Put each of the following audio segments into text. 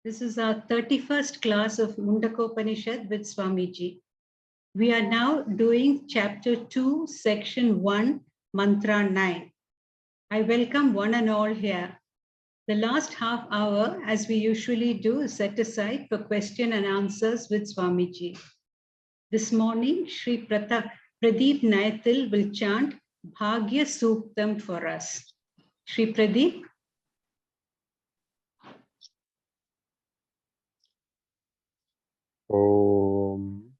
This is our 31st class of Mundakopanishad with Swamiji. We are now doing chapter 2, section 1, mantra 9. I welcome one and all here. The last half hour, as we usually do, is set aside for question and answers with Swamiji. This morning, Sri Pradeep Nayathil will chant Bhagya Suktam for us. Sri Pradeep. Om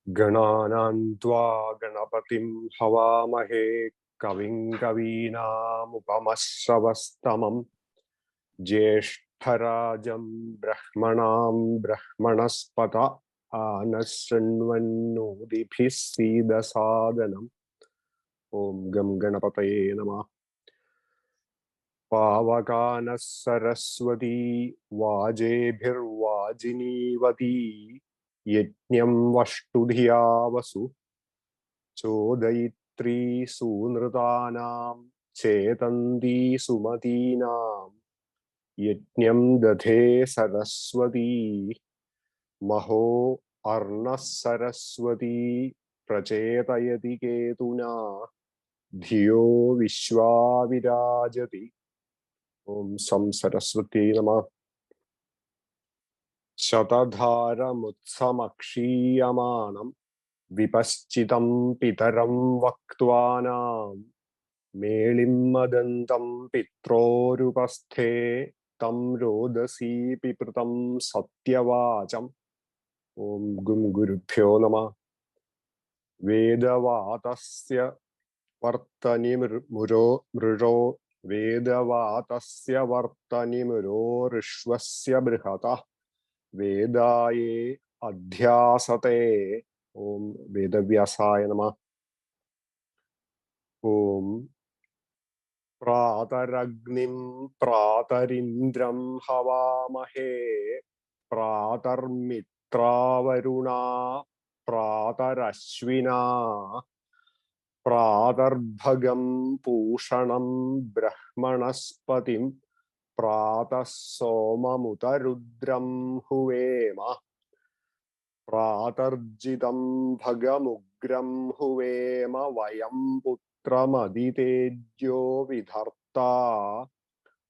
Gananantva Ganapatim Havamahe Kavim Kavinam Upamasravastamam Jeshtarajam Brahmanam Brahmanaspata Anasranvannodibhisida Sadhanam. Om Gam Ganapataye Namah. Pavakana Saraswati Vajebhirvajinivati Yajñam Vashtudhyavasu Chodayitri Sunrutanam Chetanti Sumatinam Yajñam Dadhe Saraswati Maho Arnas Saraswati Prachetayati Ketuna Dhiyo Vishwavirajati. Om Sam Saraswati Namah. Shatadhara Mutsamakshiyamanam Vipaschitam Pitaram Vaktvanam Melim Madantam Pitrorupasthe Tam Rodasi Pipratam Satyavacham. Om Gum Gurubhyo Namah. Vedavatasya Vartani Muro Vedavatasya Vartani Muro Rishvasya Brihata Vedaye Adhyasate. Om Vedavyasaya Namah. Om Prataragnim Pratarindram Havamahe Pratarmitra Pratarashvina Pratarbhagam Pushanam Brahmanaspatim Pratasomamutarudram Huvema Pratarjitam Bhagamugram Huvema Vayam Putramaditejyo Vidharta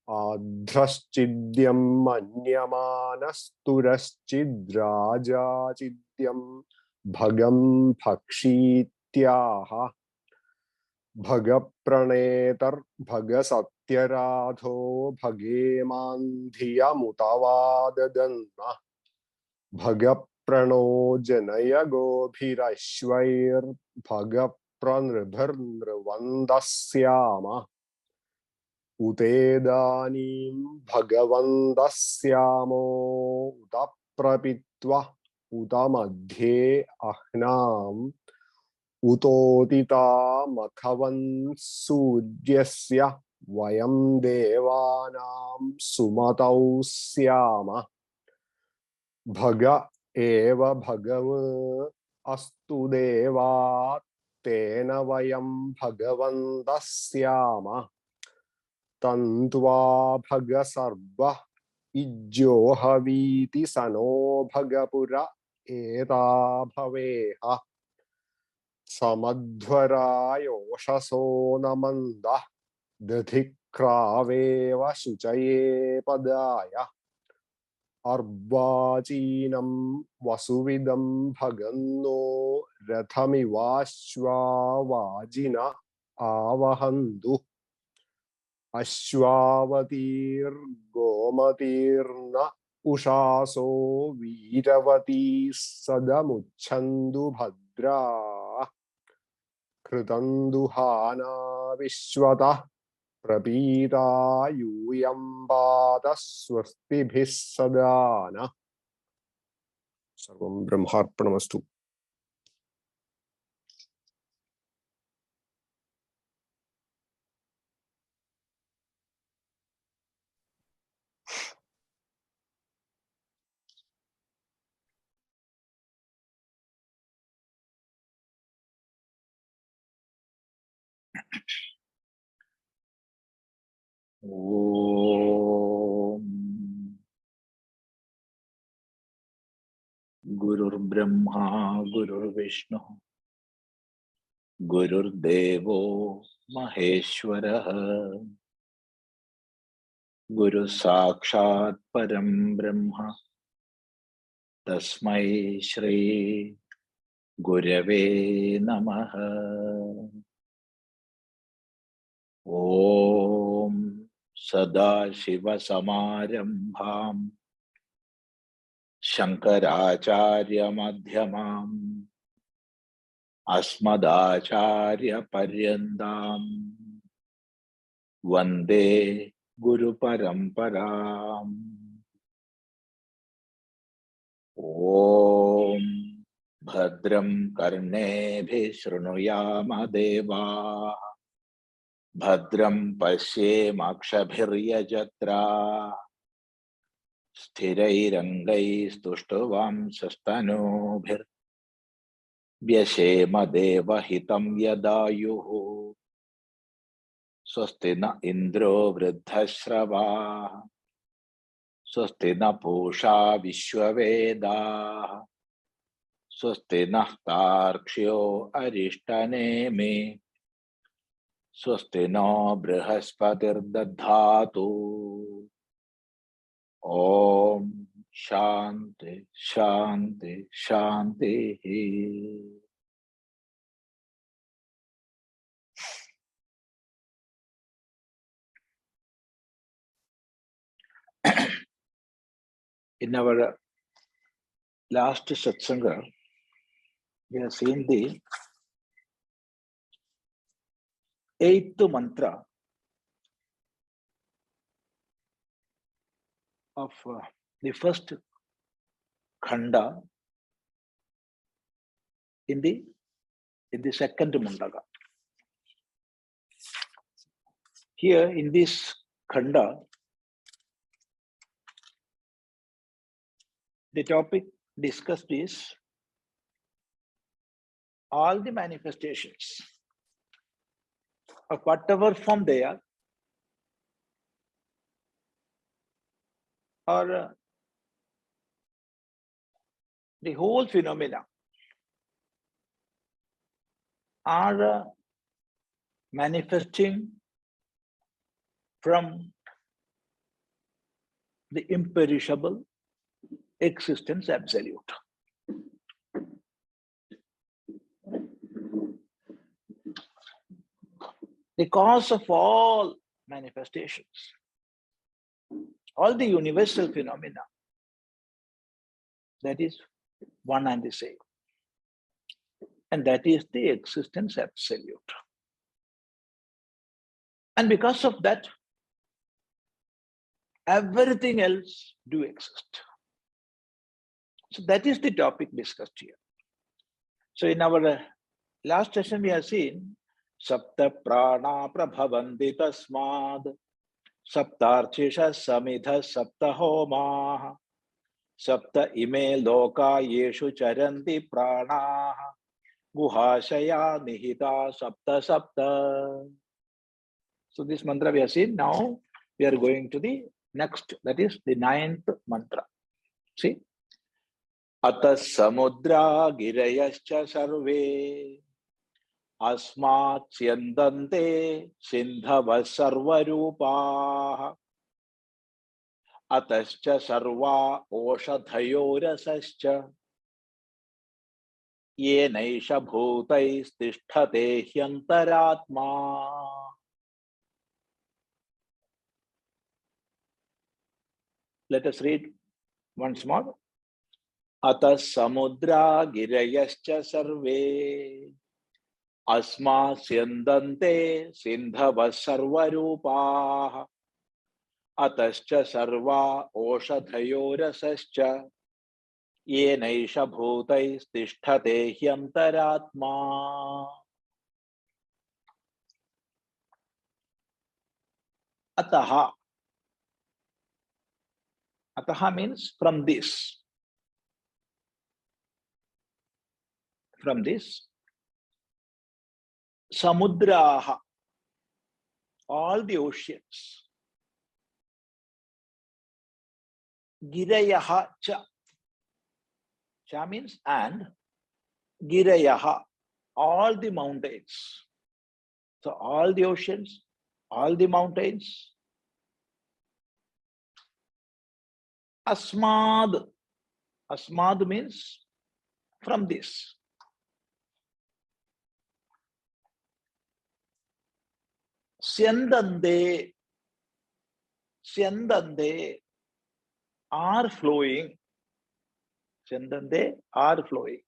Adhraschidyam Manyamanasturaschidrajachidyam Bhagam Bhakshityaha Bhagapranetar Bhagasatyarādho Bhagemandhiyamutavadadanna Bhagaprano Janaya Gobhirashvair Bhagapranribharnrvandasyama Utedanim Bhagavandasyamo Utaprapitva Utamadhye Ahnam Utotita Mathavan Suryasya Vayam Devanam Sumatau Syama Bhaga Eva Bhagav Astu Deva Tena Vayam Bhagavandasyama Tantva Bhaga Sarva Ijjo Haviti Sano Bhagapura Eta Bhaveha Samadhvara Yoshaso Namanda Dadhikrāveva Shuchaye Padaya Arbācīnam Vasuvidam Bhaganno Rathamivaśva Vājina Avahandu Ashwavatir Gomatirna Ushaso Viravati Sadamuchandu Bhadra Kritanduhana Vishwata Prabhita Yuyambata Swastibhis Sadana. Sarvam Brahmarpanamastu. Om Brahma Guru Vishnu Guru Devo Maheshwara Guru Sakshat Param Brahma Tasmai Shri Gurave Namaha. Om Sadashiva Samarambham Shankaracharya Madhyamam Asmadacharya Paryandam Vande Guru Paramparam. Om Bhadram Karnebhi Shrunuyama Deva Bhadram Pashyemakshabhiryajatra Sthirairangaistushtuvam sastanubhir Vyashema Deva Hitam Yadayuhu Swastina Indro Vriddhashrava Swastina Pusha Vishwaveda Swastina Tarkshyo Arishtanemi Swastino Brihaspati'r Dadhatu. Om Shanti Shanti Shanti. In our last satsanga, we have seen the 8th mantra of the first khanda in the second Mundaka. Here in this khanda, the topic discussed is all the manifestations of whatever form they are, or the whole phenomena are manifesting from the imperishable existence absolute. The cause of all manifestations, all the universal phenomena, that is one and the same. And that is the existence absolute. And because of that, everything else do exist. So that is the topic discussed here. So in our last session, we have seen Sapta Prana Prabhavanti Tasmad Saptarchisha Samidha Sapta Homa Sapta Ime Loka Yeshu Charanti Prana Guhashaya Nihita Sapta Sapta. So this mantra we have seen. Now we are going to the next, that is the 9th mantra. See? Ataḥ samudrā girayaśca sarve smātsyandante sindhavaḥ sarvarūpāḥ ataśca sarvā oṣadhayo rasaśca yenaiṣa bhūtaistiṣṭhate hyantarātmā. Let us read once more. Ataḥ samudrā girayaśca sarve smātsyandante sindhavaḥ sarvarūpāḥ ataśca sarvā oṣadhayo rasaśca yenaiṣa bhūtaistiṣṭhate hyantarātmā. Ataḥ. Ataḥ means from this. From this, samudrā, all the oceans, girayaśca, Cha means and, girayaśca, all the mountains. So all the oceans, all the mountains. Asmād. Asmād means from this. Syandante. Syandante are flowing. Syandante are flowing.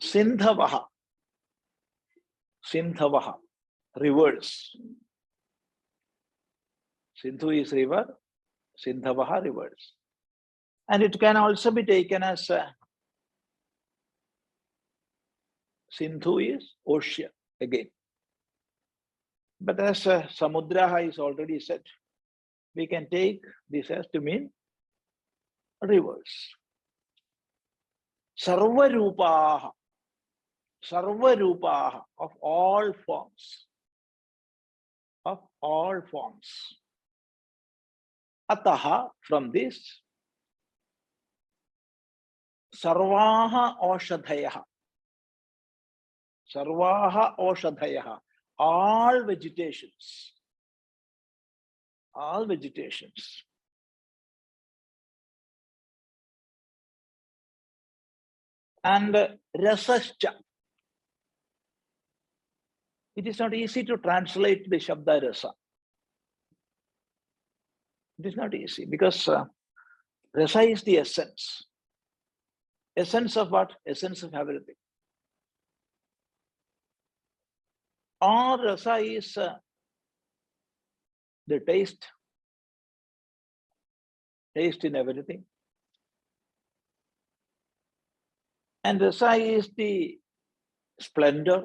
Sindhavaḥ. Sindhavaḥ, rivers. Sindhu is river, Sindhavaḥ, rivers. And it can also be taken as Sindhu is ocean again. But as samudrā is already said, we can take this as to mean rivers. Sarvarūpāḥ. Sarvarūpāḥ, of all forms. Of all forms. Ataḥ, from this. Sarvā oṣadhayo. Sarvā oṣadhayo, all vegetations. All vegetations. And rasaśca. It is not easy to translate the shabda rasa. It is not easy because rasa is the essence. Essence of what? Essence of everything. Or rasa is the taste. Taste in everything. And rasa is the splendor.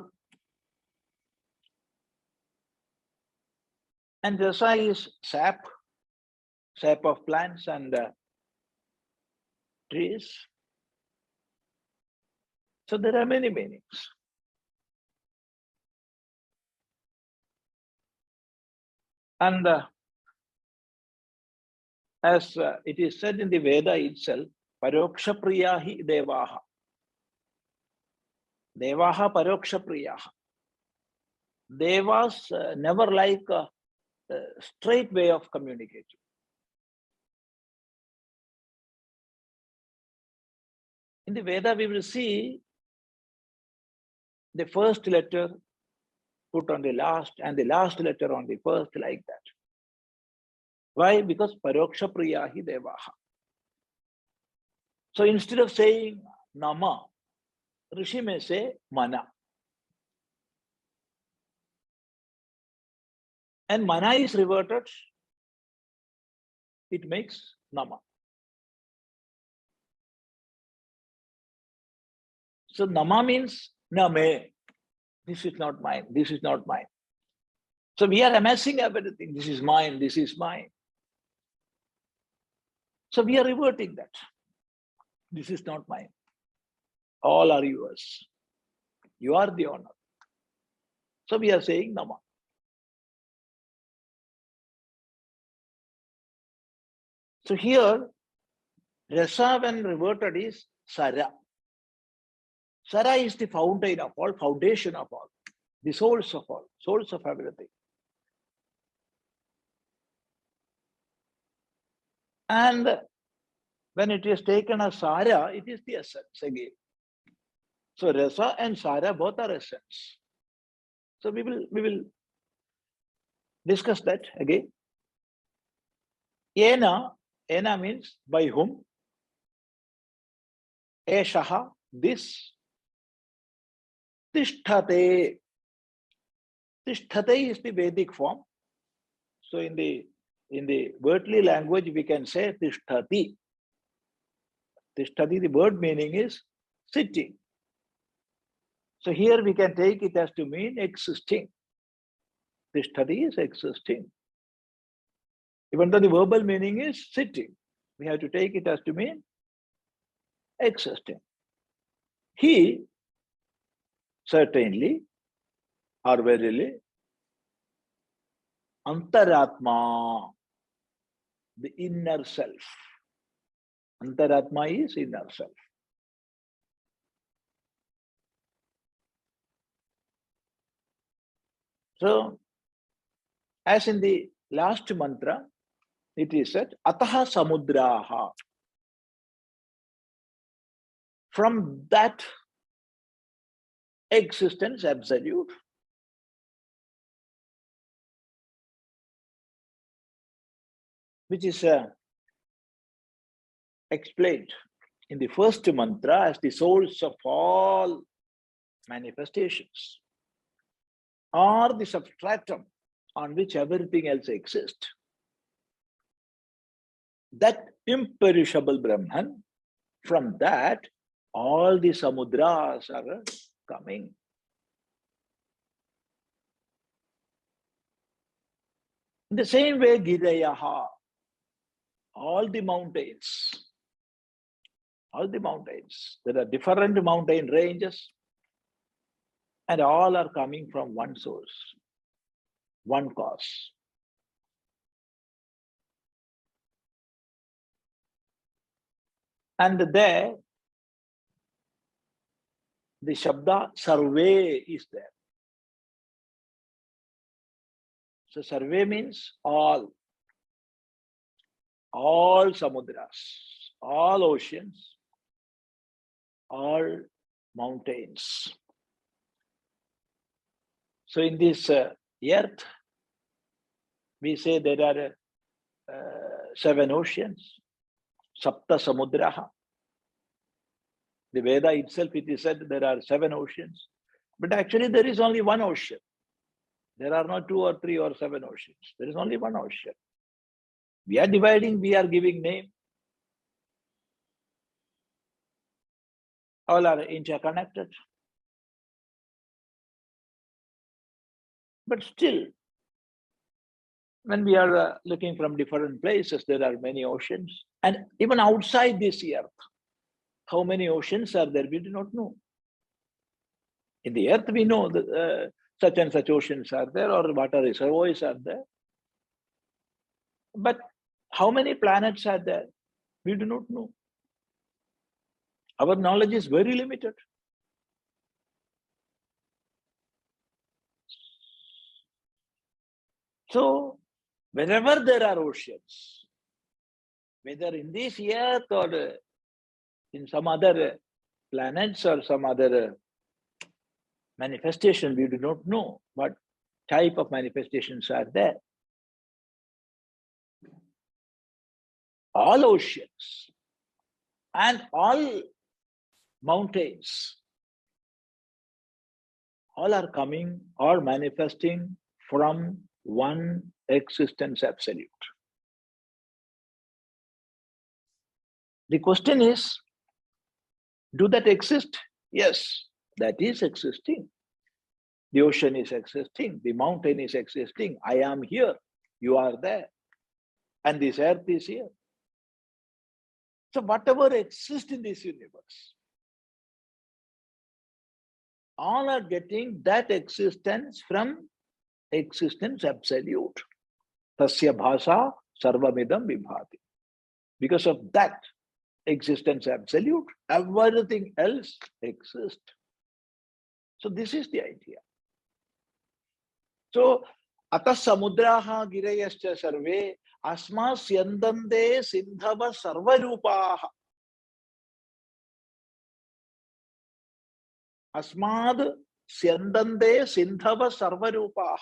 And rasa is sap, sap of plants and trees. So there are many meanings. And as it is said in the Veda itself, paroksha priyahi devaha. Devaha paroksha priyaha. Devas never like a straight way of communicating. In the Veda, we will see the first letter put on the last and the last letter on the first, like that. Why? Because paroksha priyahi devaha. So instead of saying nama, Rishi may say mana. And mana is reverted, it makes nama. So nama means name. This is not mine, this is not mine. So we are amassing everything. This is mine, this is mine. So we are reverting that. This is not mine. All are yours. You are the owner. So we are saying nama. So here, rasa when reverted is sara. Sara is the fountain of all, foundation of all, the souls of all, souls of everything. And when it is taken as sara, it is the essence again. So rasa and sara both are essence. So we will discuss that again. Yena means by whom. Eshaha, this. Tiṣṭhate. Tiṣṭhate is the Vedic form. So in the worldly language, we can say tiṣṭhati. Tiṣṭhati, the word meaning is sitting. So here we can take it as to mean existing. Tiṣṭhati is existing. Even though the verbal meaning is sitting, we have to take it as to mean existing. He certainly or verily, hyantarātmā, the inner self. Antaratma is inner self. So, as in the last mantra, it is said, ataḥ samudrā. From that existence absolute, which is explained in the first mantra as the source of all manifestations, or the substratum on which everything else exists. That imperishable Brahman, from that, all the samudras are coming. In the same way, girayaśca, all the mountains, there are different mountain ranges, and all are coming from one source, one cause. And there, the Shabda sarve is there. So sarve means all samudras, all oceans, all mountains. So in this earth, we say there are 7 oceans, sapta samudra. The Veda itself, it is said there are 7 oceans, but actually there is only one ocean. There are not 2 or 3 or 7 oceans. There is only one ocean. We are dividing, we are giving name. All are interconnected. But still, when we are looking from different places, there are many oceans. And even outside this earth, how many oceans are there? We do not know. In the earth, we know that such and such oceans are there, or water reservoirs are there. But how many planets are there? We do not know. Our knowledge is very limited. So, wherever there are oceans, whether in this earth or in some other planets or some other manifestation, we do not know what type of manifestations are there. All oceans and all mountains, all are coming or manifesting from one existence absolute. The question is, do that exist? Yes, that is existing. The ocean is existing, the mountain is existing, I am here, you are there, and this earth is here. So whatever exists in this universe, all are getting that existence from existence absolute. Tasya bhasa sarvamidam vibhati. Because of that existence absolute, everything else exists. So this is the idea. So, ataḥ samudrā girayaśca sarve'smātsyandante sindhavaḥ sarvarūpāḥ. Asmātsyandante sindhavaḥ sarvarūpāḥ.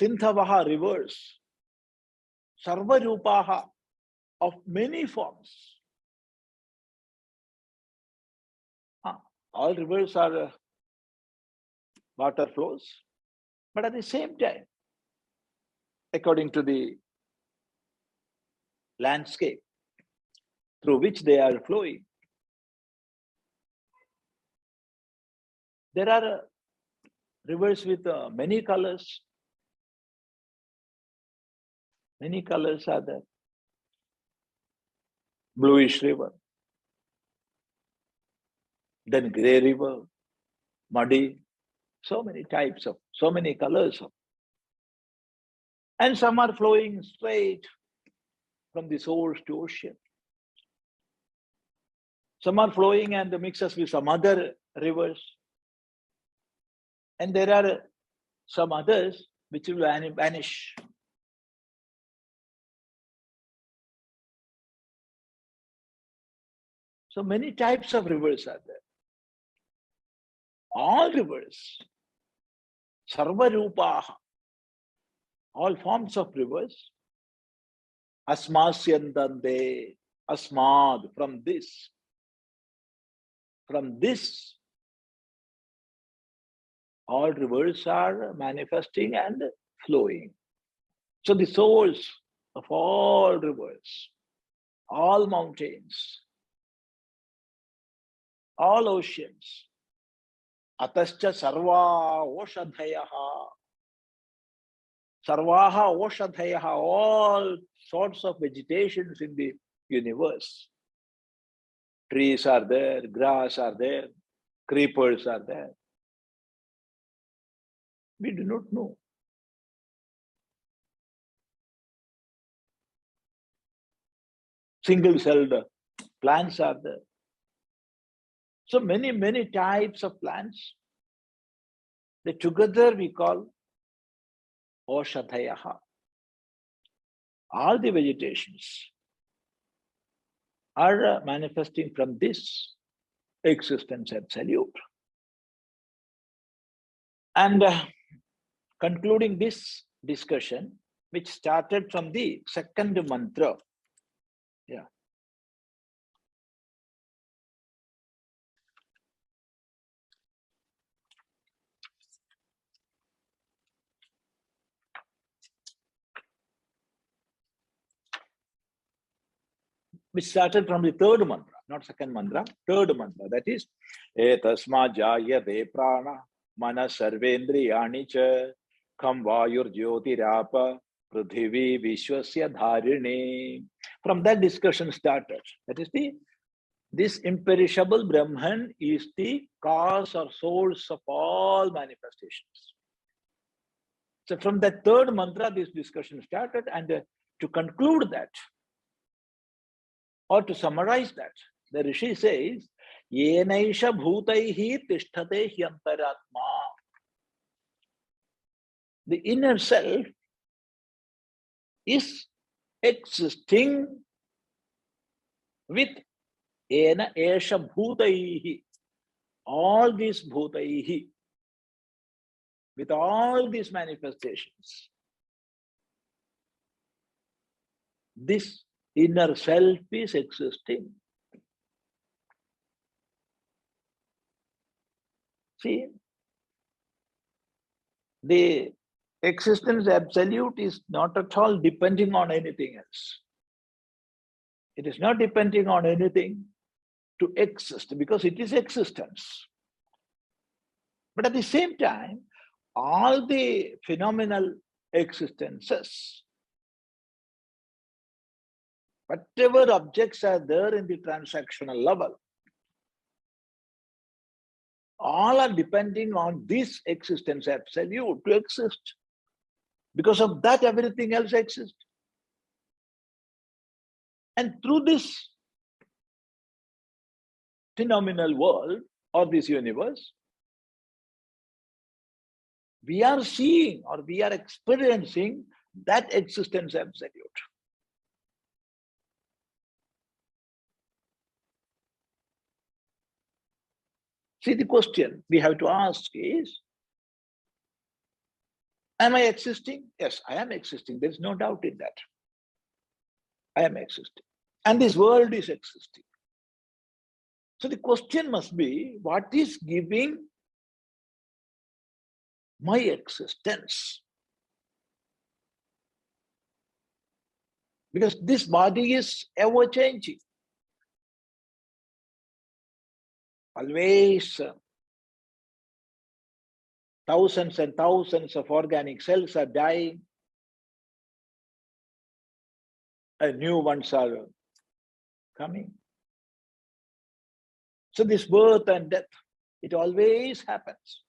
Sindhavaḥ, rivers. Sarvarūpāḥ, of many forms. All rivers are water flows, but at the same time, according to the landscape through which they are flowing, there are rivers with many colors. Many colors are there. Bluish river, then grey river, muddy, so many types of, so many colors of. And some are flowing straight from the source to ocean. Some are flowing and mixes with some other rivers. And there are some others which will vanish. So many types of rivers are there. All rivers, sarvarūpāḥ, all forms of rivers, asmātsyandante, asmād, from this. From this, all rivers are manifesting and flowing. So the source of all rivers, all mountains, all oceans, ataśca sarvā oṣadhayo, sarvā oṣadhayo, all sorts of vegetations in the universe. Trees are there, grass are there, creepers are there. We do not know. Single-celled plants are there. So many types of plants that together we call oṣadhayo. All the vegetations are manifesting from this existence absolute. And concluding this discussion, which started from the second mantra. Yeah. Which started from the third mantra, not second mantra, third mantra. That is, etasmā jāyate prāna mana sarvendriyāni ca kham vāyur jyotirāpa prithivī vishwasya dharini. From that discussion started. That is this imperishable Brahman is the cause or source of all manifestations. So from that third mantra, this discussion started, and to conclude that, or to summarize that, the Rishi says, yenaiṣa bhūtaistiṣṭhate hyantarātmā. The inner self is existing with yenaiṣa bhūtaihi, all these bhūtaihi, with all these manifestations. This inner self is existing. See, the existence absolute is not at all depending on anything else. It is not depending on anything to exist, because it is existence. But at the same time, all the phenomenal existences, whatever objects are there in the transactional level, all are depending on this existence absolute to exist. Because of that, everything else exists. And through this phenomenal world or this universe, we are seeing or we are experiencing that existence absolute. See, the question we have to ask is, am I existing? Yes, I am existing. There is no doubt in that. I am existing. And this world is existing. So the question must be, what is giving my existence? Because this body is ever changing. Always thousands and thousands of organic cells are dying, and new ones are coming. So this birth and death, it always happens.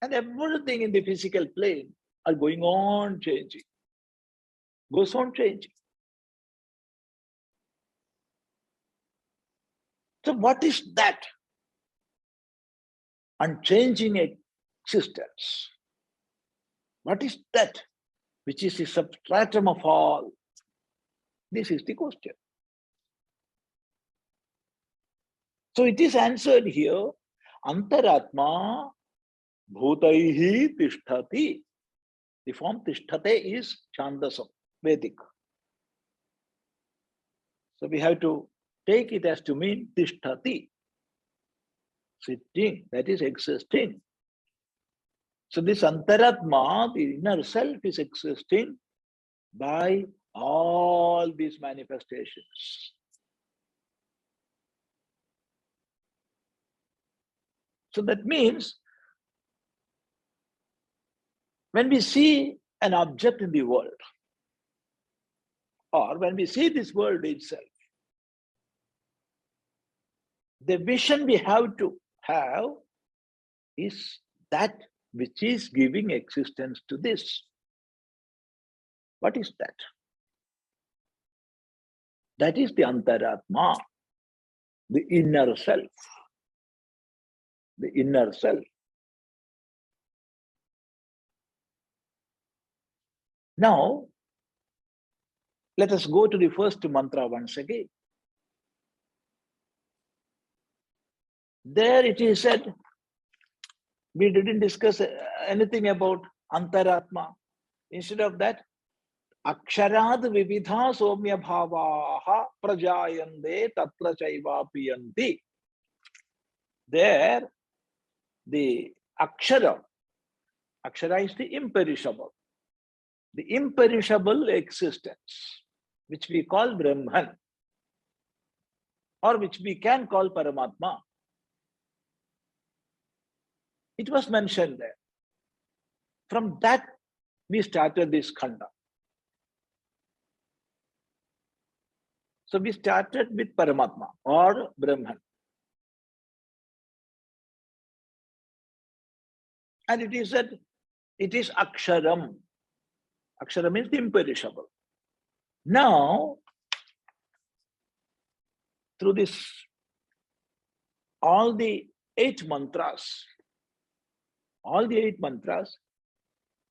And everything in the physical plane are going on changing. goes on changing. So what is that unchanging existence? What is that which is the substratum of all? This is the question. So it is answered here, Antarātmā bhūtaistiṣṭhate. The form tiṣṭhate is Chandasam, Vedic. So we have to take it as to mean tiṣṭhate, sitting, that is existing. So this Antarātmā, the inner self, is existing by all these manifestations. So that means when we see an object in the world, or when we see this world itself, the vision we have to have is that which is giving existence to this. What is that? That is the Antarātmā, the inner self. The inner self. Now, let us go to the first mantra once again. There it is said, we didn't discuss anything about Antarātmā. Instead of that, Aksharad vividha somya bhavaha prajayande tatra chaiva piyanti. There, the Akshara is the imperishable existence, which we call Brahman, or which we can call Paramatma. It was mentioned there. From that, we started this khanda. So we started with Paramatma or Brahman. And it is said, it is Aksharam. Aksharam means the imperishable. Now, through this, all the 8 mantras,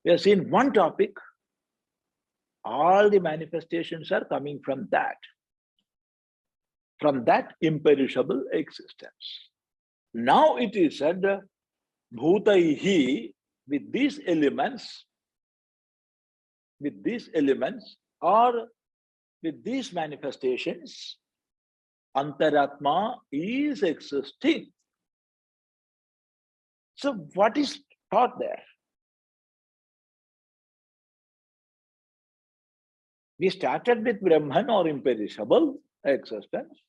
we have seen one topic. All the manifestations are coming from that imperishable existence. Now it is said, bhūtaihi, with these elements, or with these manifestations, Antarātmā is existing. So what is taught there? We started with Brahman or imperishable existence,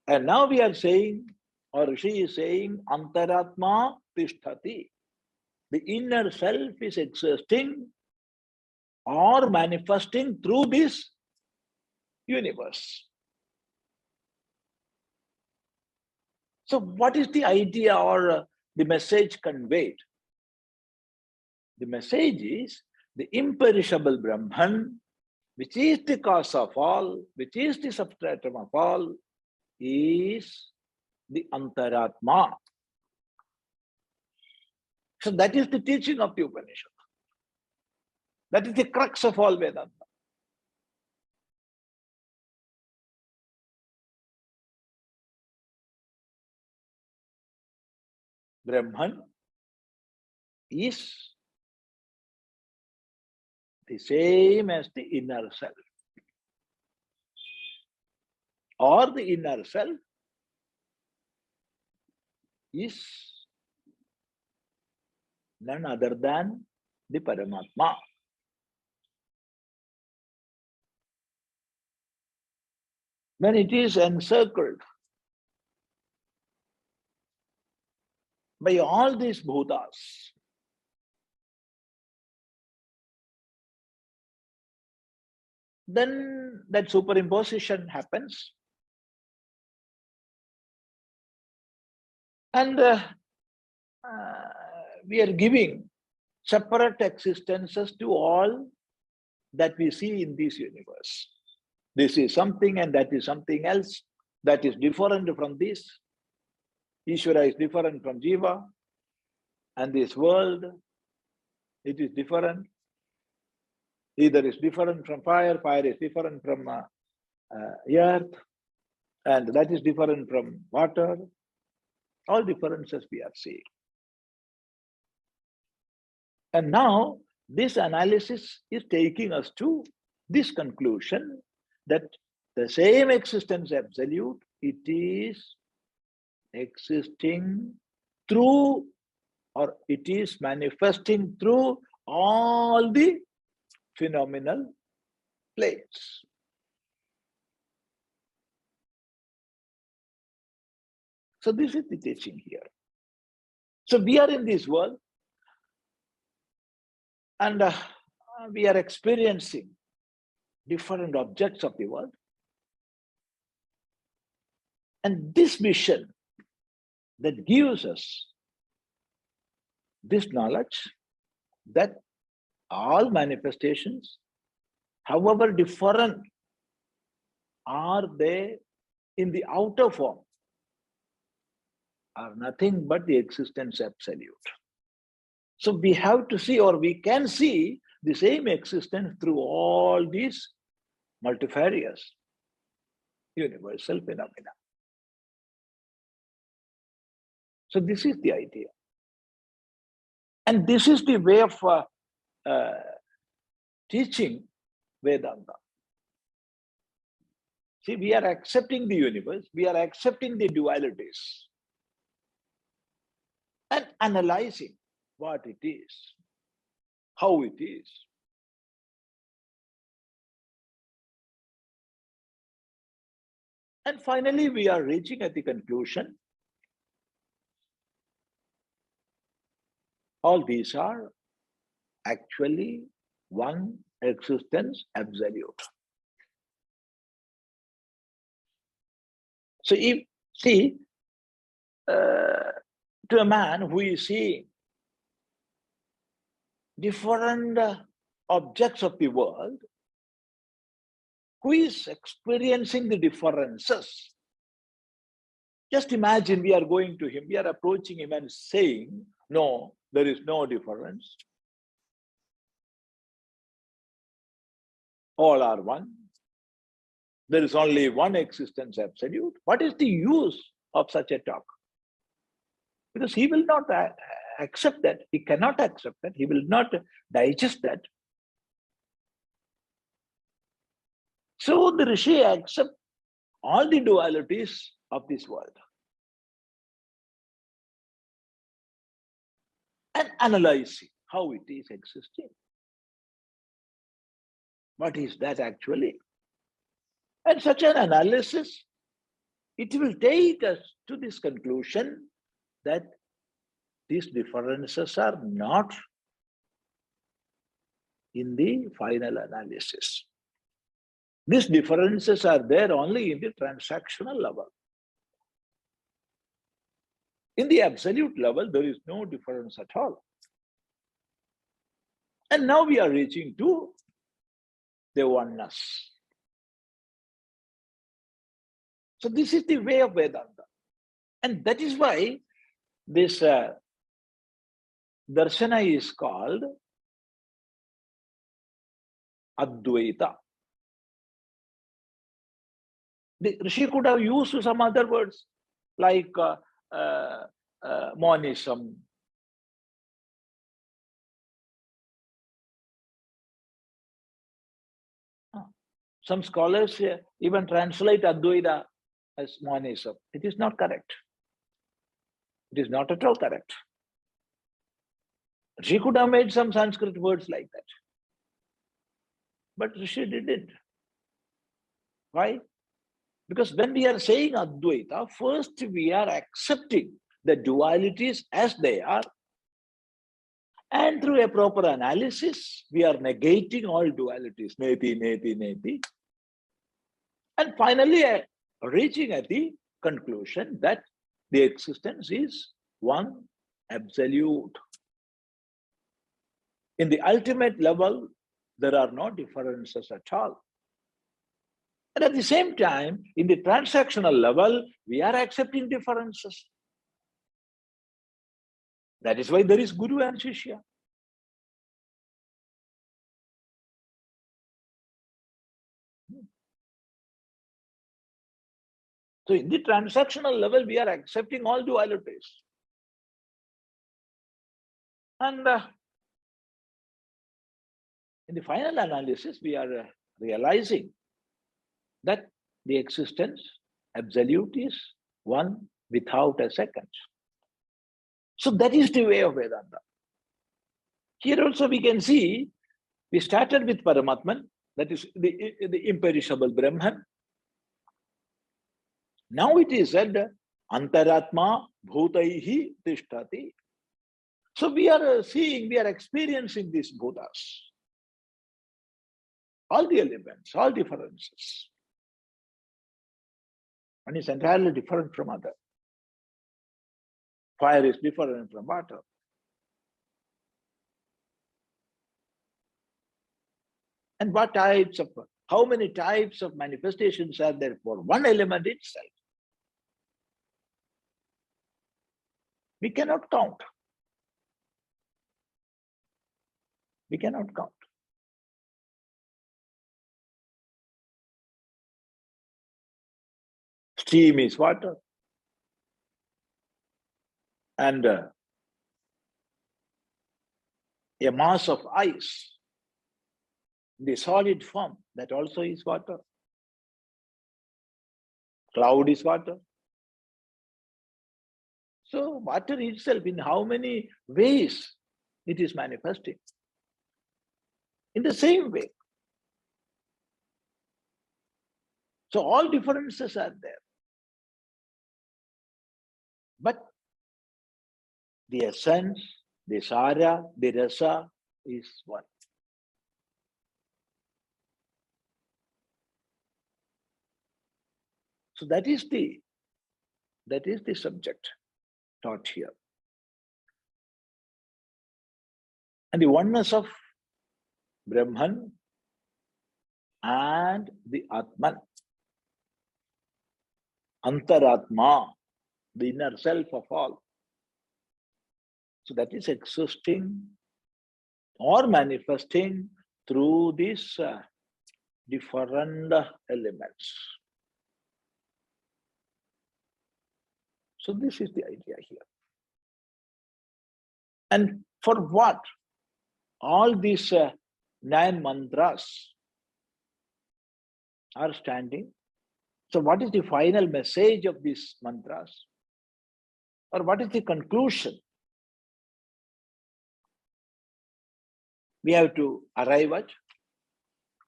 and now we are saying, or she is saying, Antarātmā tiṣṭhate. The inner self is existing or manifesting through this universe. So what is the idea or the message conveyed? The message is the imperishable Brahman, which is the cause of all, which is the substratum of all, is the Antarātmā. So that is the teaching of the Upanishad. That is the crux of all Vedanta. Brahman is the same as the inner self. Or the inner self is none other than the Paramatma. When it is encircled by all these bhutas, then that superimposition happens, and we are giving separate existences to all that we see in this universe. This is something and that is something else that is different from this. Ishvara is different from Jiva, and this world, it is different. Either is different from fire, fire is different from earth, and that is different from water. All differences we are seeing. And now this analysis is taking us to this conclusion that the same existence absolute, it is existing through, or it is manifesting through all the phenomenal planes. So this is the teaching here. So we are in this world, and we are experiencing different objects of the world. And this vision that gives us this knowledge that all manifestations, however different are they in the outer form, are nothing but the existence absolute. So we have to see, or we can see, the same existence through all these multifarious universal phenomena. So this is the idea. And this is the way of teaching Vedanta. See, we are accepting the universe, we are accepting the dualities, and analyzing what it is, how it is. And finally, we are reaching at the conclusion, all these are actually one existence absolute. So if, see, to a man who is seeing different objects of the world, who is experiencing the differences, just imagine we are going to him, we are approaching him and saying, no, there is no difference. All are one. There is only one existence absolute. What is the use of such a talk? Because he will not accept that. He cannot accept that. He will not digest that. So the Rishi accepts all the dualities of this world and analyzing how it is existing. What is that actually? And such an analysis, it will take us to this conclusion that these differences are not in the final analysis. These differences are there only in the transactional level. In the absolute level, there is no difference at all. And now we are reaching to the oneness. So this is the way of Vedanta. And that is why this darshana is called Advaita. The Rishi could have used some other words like monism, some scholars even translate Advaita as monism. It is not correct. It is not at all correct. Rishi could have made some Sanskrit words like that. But Rishi didn't. Why? Because when we are saying Advaita, first we are accepting the dualities as they are. And through a proper analysis, we are negating all dualities. Neti, neti, neti. And finally, reaching at the conclusion that the existence is one absolute. In the ultimate level, there are no differences at all. And at the same time, in the transactional level, we are accepting differences. That is why there is Guru and Shishya. So in the transactional level, we are accepting all dualities. And in the final analysis, we are realizing that the existence, absolute, is one without a second. So that is the way of Vedanta. Here also we can see, we started with Paramatman, that is the imperishable Brahman. Now it is said, hyantarātmā bhūtaistiṣṭhate. So we are seeing, we are experiencing these Bhutas. All the elements, all differences. One is entirely different from other. Fire is different from water. And what types of, how many types of manifestations are there for one element itself? We cannot count. We cannot count. Steam is water. And a mass of ice, the solid form, that also is water. Cloud is water. So water itself, in how many ways it is manifesting? In the same way. So all differences are there. But the essence, the sara, the rasa is one. So that is the subject taught here. And the oneness of Brahman and the Atman, hyantarātmā, the inner self of all. So that is existing or manifesting through these different elements. So this is the idea here. And for what? All these 9 mantras are standing. So what is the final message of these mantras? Or what is the conclusion? We have to arrive at.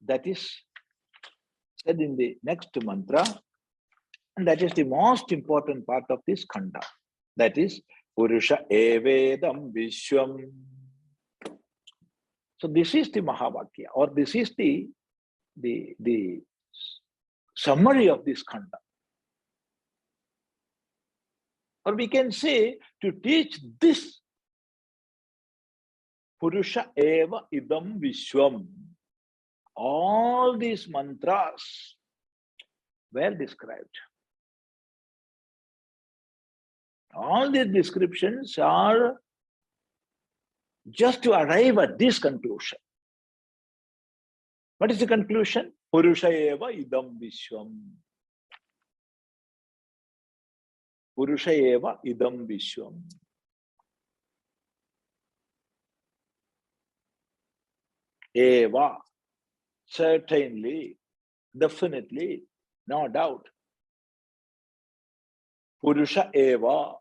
That is said in the next mantra. And that is the most important part of this khanda. That is, Purusha evedam vishwam. So this is the Mahavakya, or this is the summary of this khanda. Or we can say, to teach this, Purusha eva idam vishwam. All these mantras were described. All these descriptions are just to arrive at this conclusion. What is the conclusion? Purusha eva idam vishwam. Purusha eva idam vishwam. Eva, certainly, definitely, no doubt. Purusha eva,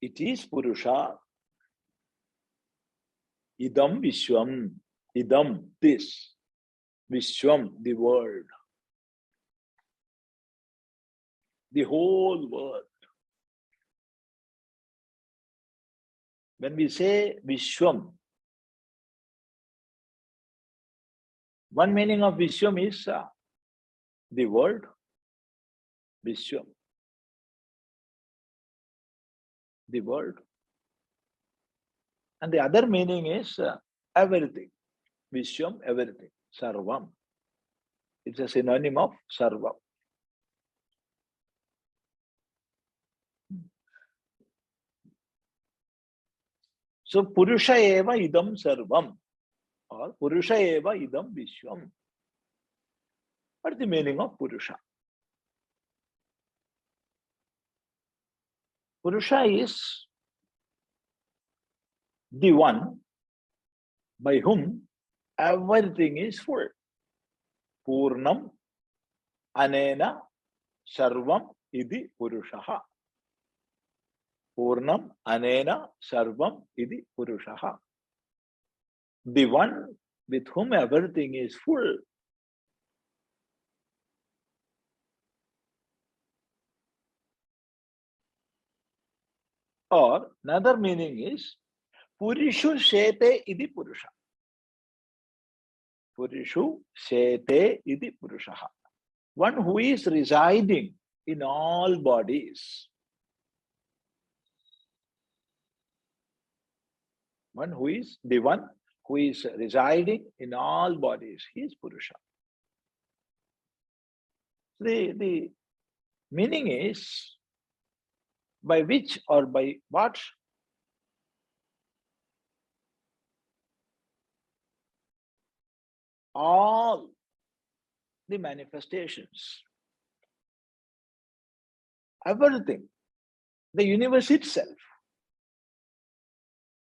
it is Purusha. Idam vishwam, idam, this, vishwam, the world. The whole world. When we say vishwam, one meaning of vishwam is the world, vishwam. The world. And the other meaning is everything. Vishwam, everything. Sarvam. It's a synonym of sarva. So Purusha eva idam sarvam, or Purusha eva idam Vishwam. What is the meaning of Purusha? Purusha is the one by whom everything is full. Purnam anena sarvam idi Purushaha. Purnam anena sarvam idi Purushaha. The one with whom everything is full. Or another meaning is Purishu Shete idi Purusha. Purishu Shete idi Purushaha. One who is residing in all bodies. One who is the one who is residing in all bodies. He is Purusha. The meaning is by which or by what all the manifestations, everything, the universe itself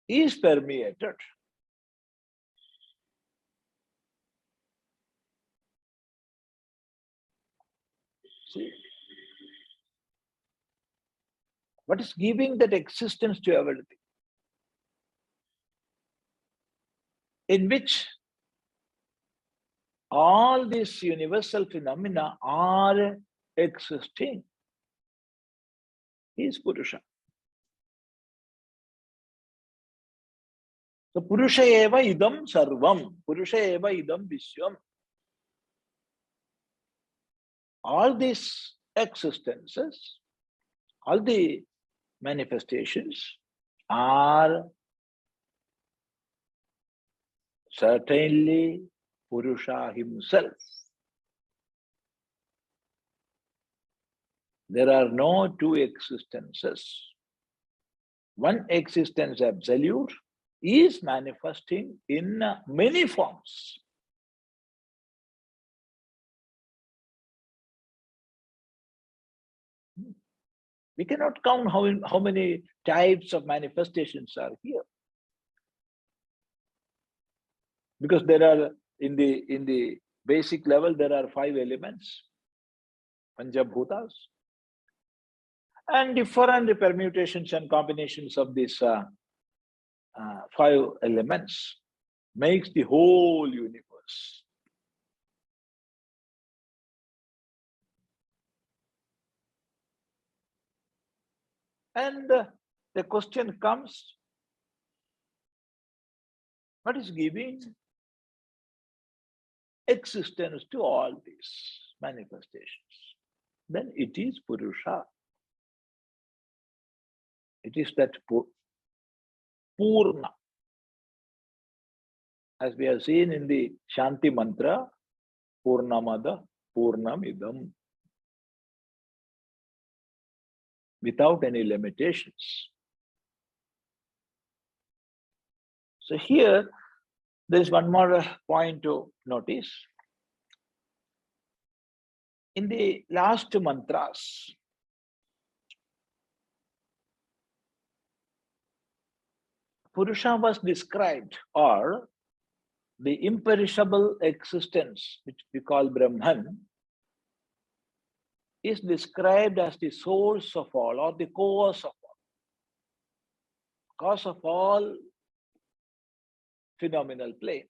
is permeated. See, what is giving that existence to everything? In which all these universal phenomena are existing. He is Purusha. So Purusha eva idam sarvam. Purusha eva idam Vishwam. All these existences, all the manifestations are certainly Purusha himself. There are no two existences. One existence absolute is manifesting in many forms. We cannot count how many types of manifestations are here. Because there are, in the basic level, there are 5 elements, Panchabhutas, and different permutations and combinations of these 5 elements makes the whole universe. And the question comes, what is giving existence to all these manifestations? Then it is Purusha. It is that Purna. As we have seen in the Shanti mantra, Purnamada Purnamidam. Without any limitations. So here, there is one more point to notice. In the last mantras, Purusha was described, or the imperishable existence, which we call Brahman, is described as the source of all, or the cause of all. Cause of all phenomenal planes.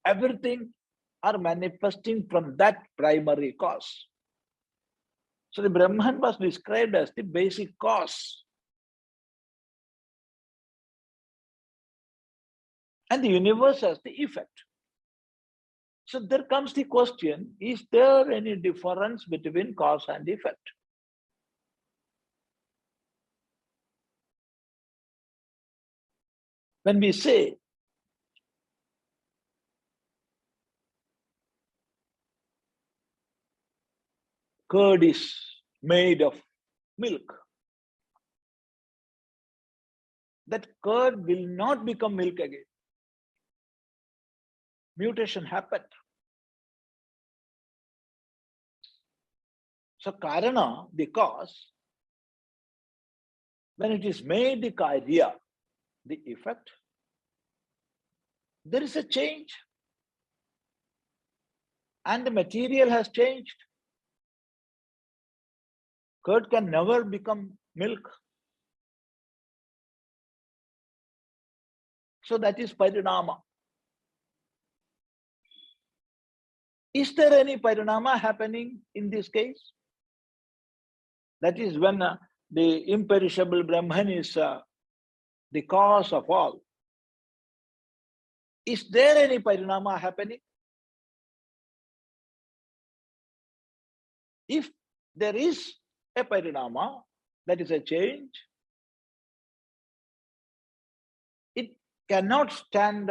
Everything are manifesting from that primary cause. So the Brahman was described as the basic cause. And the universe as the effect. So there comes the question, is there any difference between cause and effect? When we say curd is made of milk, that curd will not become milk again. Mutation happened. So karana, the cause, when it is made the karya, the effect, there is a change. And the material has changed. Curd can never become milk. So that is parinama. Is there any parinama happening in this case? That is when the imperishable Brahman is the cause of all. Is there any parinama happening? If there is a parinama, that is a change, it cannot stand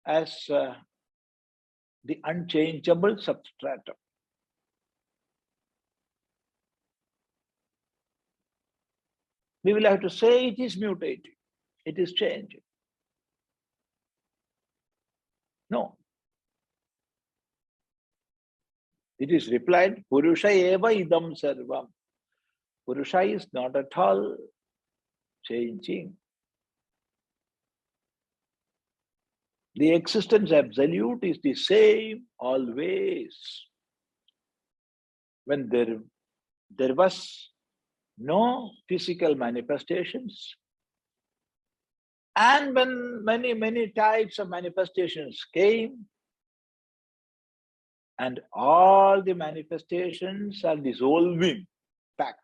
as the unchangeable substratum. We will have to say it is mutating, it is changing. No. It is replied, Purusha eva idam sarvam. Purusha is not at all changing. The existence absolute is the same always. When there was no physical manifestations, and when many types of manifestations came, and all the manifestations are dissolving back,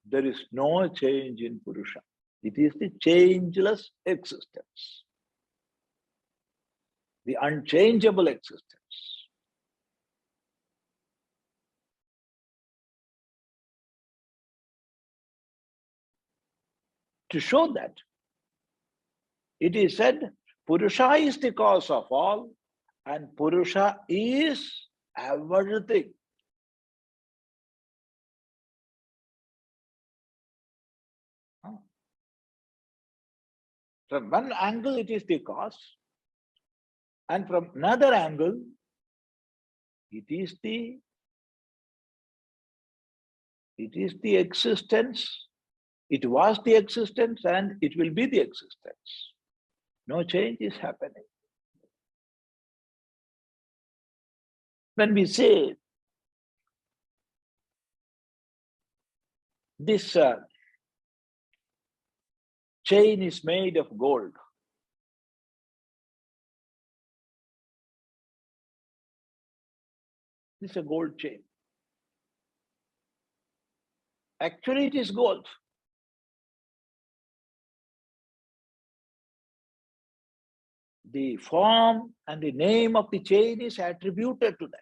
there is no change in Purusha. It is the changeless existence, the unchangeable existence. To show that, it is said, Purusha is the cause of all, and Purusha is everything. From one angle, it is the cause, and from another angle, it is the existence. It was the existence and it will be the existence. No change is happening. When we say this chain is made of gold, this is a gold chain. Actually, it is gold. The form and the name of the chain is attributed to that.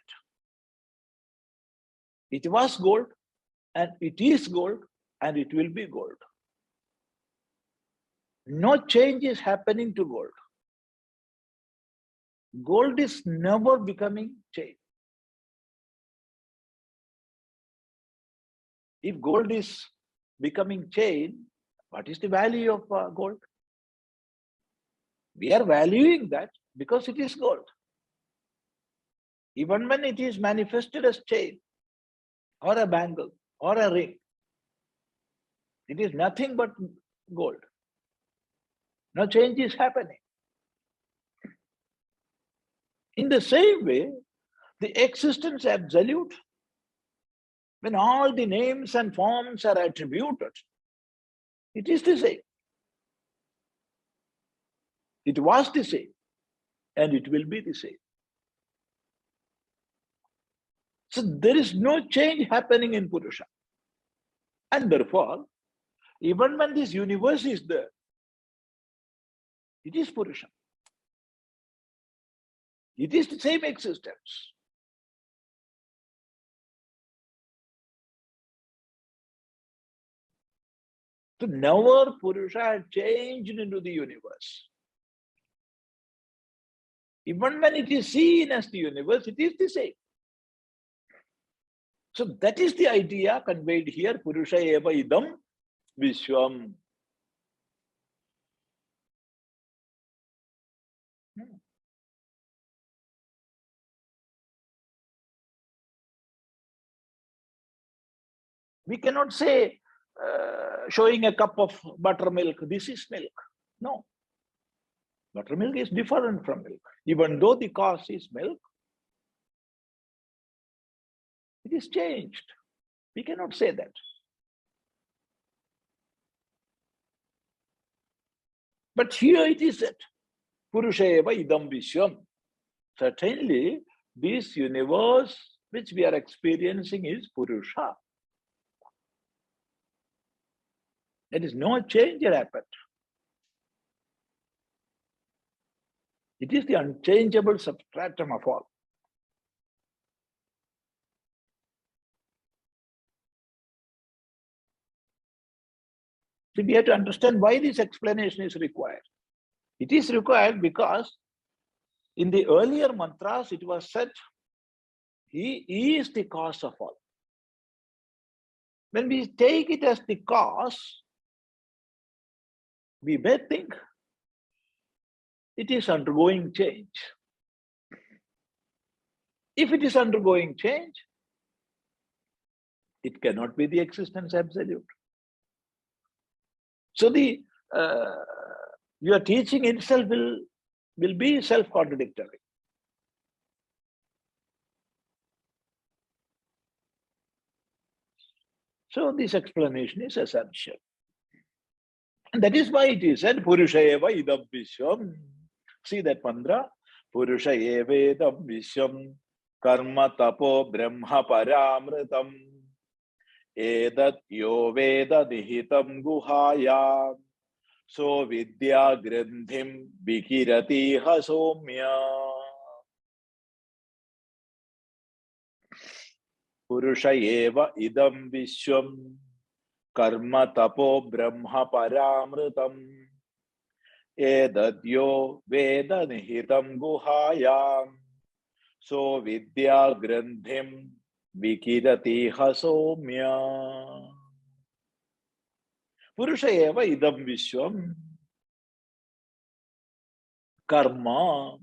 It was gold, and it is gold, and it will be gold. No change is happening to gold. Gold is never becoming chain. If gold is becoming chain, what is the value of gold? We are valuing that because it is gold. Even when it is manifested as chain, or a bangle, or a ring, it is nothing but gold. No change is happening. In the same way, the existence absolute, when all the names and forms are attributed, it is the same. It was the same, and it will be the same. So there is no change happening in Purusha. And therefore, even when this universe is there, it is Purusha. It is the same existence. So never Purusha had changed into the universe. Even when it is seen as the universe, it is the same. So that is the idea conveyed here, Purusha eva idam vishwam. We cannot say, showing a cup of buttermilk, this is milk. No. Buttermilk is different from milk. Even though the cause is milk, it is changed. We cannot say that. But here it is said, Purusha eva idam vishwam. Certainly, this universe which we are experiencing is Purusha. There is no change that happened. It is the unchangeable substratum of all. So we have to understand why this explanation is required. It is required because in the earlier mantras it was said, he is the cause of all. When we take it as the cause, we may think it is undergoing change. If it is undergoing change, it cannot be the existence absolute. So the your teaching itself will be self-contradictory. So this explanation is essential. And that is why it is said, Purusha eva idam vishwam. See that mantra? Purusha eva idam vishwam karma tapo brahma paramritam edat yo veda nihitam guhayam so vidya grandhim vikirati hasomya. Purusha eva idam vishwam karma tapo brahma paramritam edadyo veda nihitam guhayam so vidya grandhim vikirati hasomya. Purusha eva idam vishwam karma,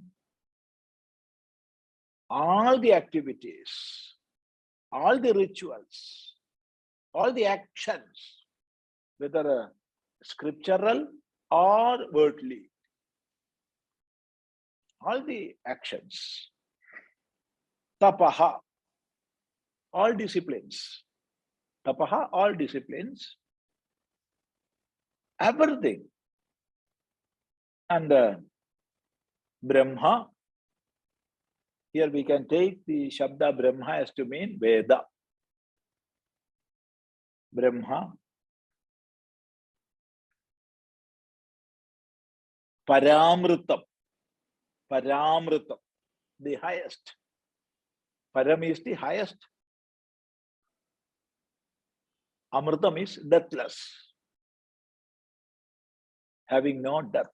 all the activities, all the rituals, all the actions, whether scriptural or worldly, all the actions, tapaha, all disciplines, tapaha, all disciplines, everything, and Brahma, here we can take the Shabda Brahma as to mean Veda. Brahma, Paramritam, Paramritam, the highest. Param is the highest. Amritam is deathless, having no death.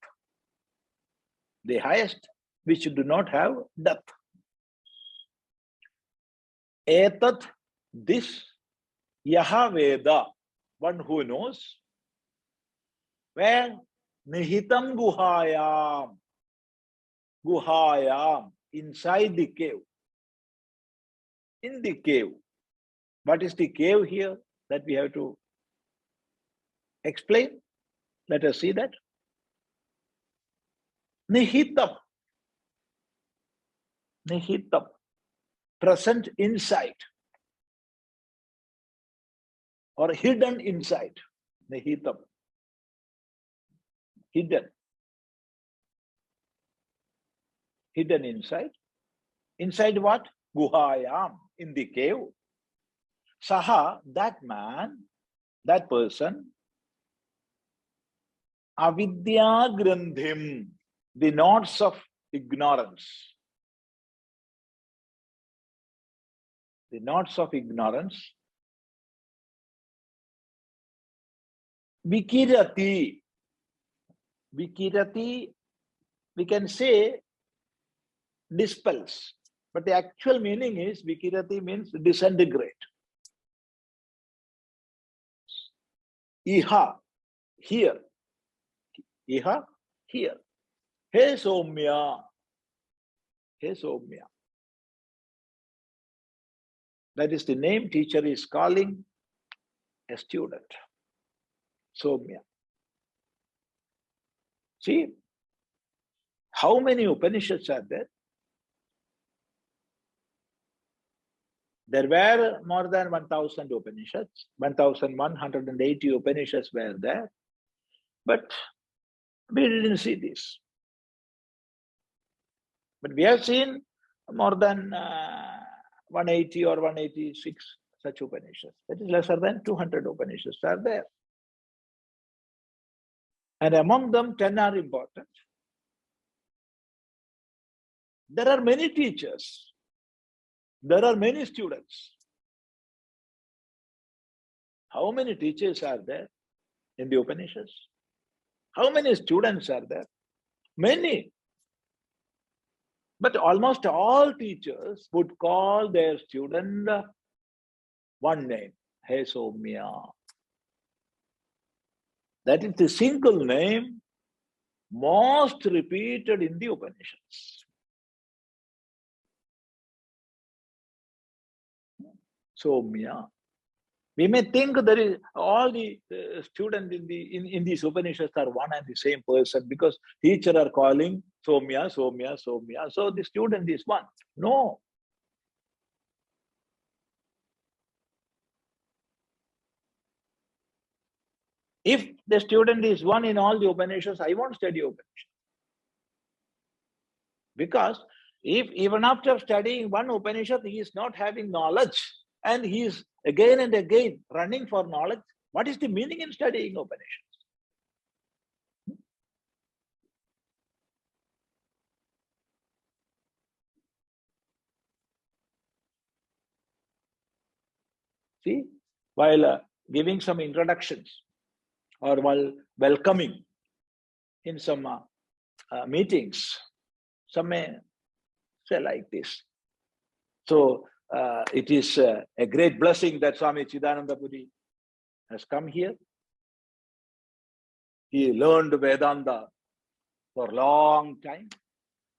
The highest, which do not have death. Etat, this, Yaha Veda, one who knows, where Nihitam Guhayam, Guhayam, inside the cave. In the cave. What is the cave here that we have to explain? Let us see that. Nihitam. Nihitam. Present inside. Or hidden inside. Nihitam. Hidden. Hidden inside. Inside what? Guhayam. In the cave. Saha, that man, that person, avidya grandhim, the knots of ignorance. The knots of ignorance vikirati. Vikirati, we can say dispels, but the actual meaning is vikirati means disintegrate. Iha, here. Iha, here. He Somya. He Somya. That is the name teacher is calling a student. Somya. See, how many Upanishads are there? There were more than 1,000 Upanishads. 1,180 Upanishads were there. But we didn't see this. But we have seen more than 180 or 186 such Upanishads. That is lesser than 200 Upanishads are there. And among them, 10 are important. There are many teachers. There are many students. How many teachers are there in the Upanishads? How many students are there? Many. But almost all teachers would call their student one name, He Somya. That is the single name most repeated in the Upanishads. Somya. We may think there is all the students in these Upanishads are one and the same person because teacher are calling Somya, Somya, Somya. So the student is one. No. If the student is one in all the Upanishads, I won't study Upanishads. Because if even after studying one Upanishad, he is not having knowledge and he is again and again running for knowledge, what is the meaning in studying Upanishads? See, while giving some introductions or while welcoming in some meetings, some may say like this. So it is a great blessing that Swami Chidananda Puri has come here. He learned Vedanta for a long time.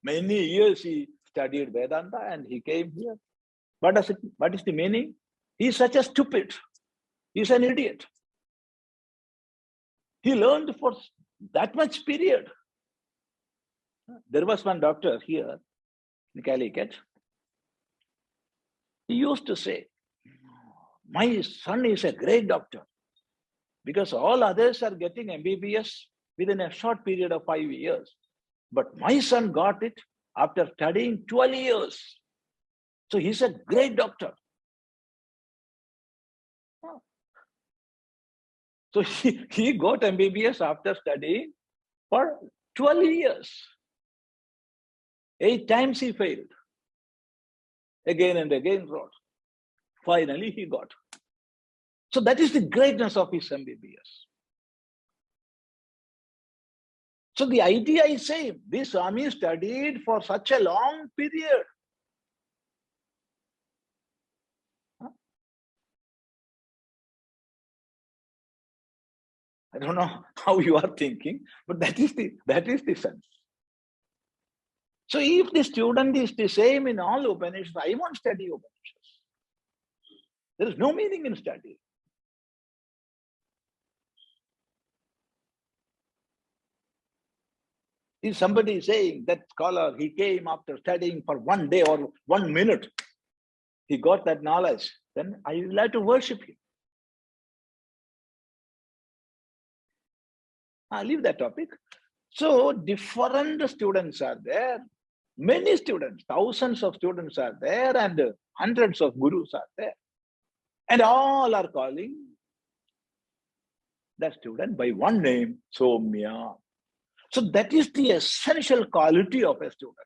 Many years he studied Vedanta and he came here. What is the meaning? He is such a stupid. He is an idiot. He learned for that much period. There was one doctor here in Calicut. He used to say, my son is a great doctor because all others are getting MBBS within a short period of 5 years. But my son got it after studying 12 years. So he's a great doctor. So he got MBBS after studying for 12 years. 8 times he failed. Again and again wrote. Finally he got. So that is the greatness of his MBBS. So the idea is same. This Swami studied for such a long period. I don't know how you are thinking, but that is the sense. So if the student is the same in all Upanishads, I won't study Upanishads. There is no meaning in studying. If somebody is saying that scholar, he came after studying for 1 day or 1 minute, he got that knowledge, then I will have to worship him. I'll leave that topic. So different students are there. Many students, thousands of students are there and hundreds of gurus are there. And all are calling that student by one name, Somya. So that is the essential quality of a student.